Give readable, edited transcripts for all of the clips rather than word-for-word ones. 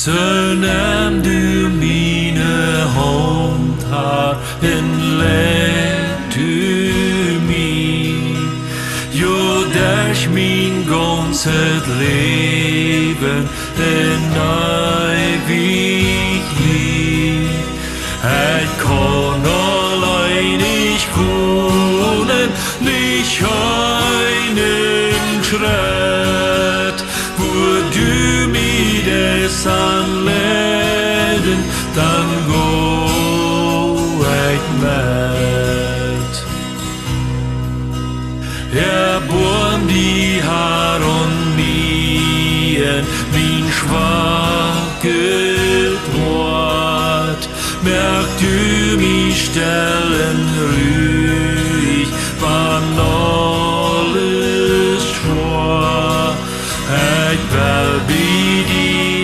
Så nam du mine hånd har en led du mig. Jo, dash min ganzet Leben en ewig lieb. Et kann allein nicht können, nicht einen Schritt, wo du mir das anleden, dann go ich mit. Er born die Haar und Mien, mein schwaches Wort, merk du mich stellen ruhig, wann alles schwor. Ich will wie die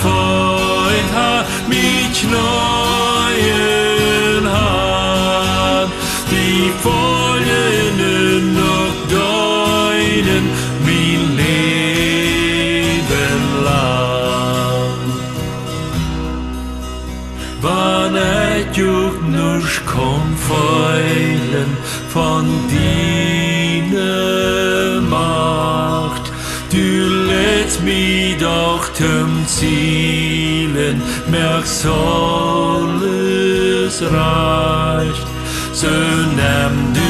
Freund hat mich neuen Hand, die Folgen noch deuten, mein Leben lang. Wann ich auch nicht kann feilen von deiner Macht, du lädst mich doch zum Zielen, merkst alles reicht, so nimm du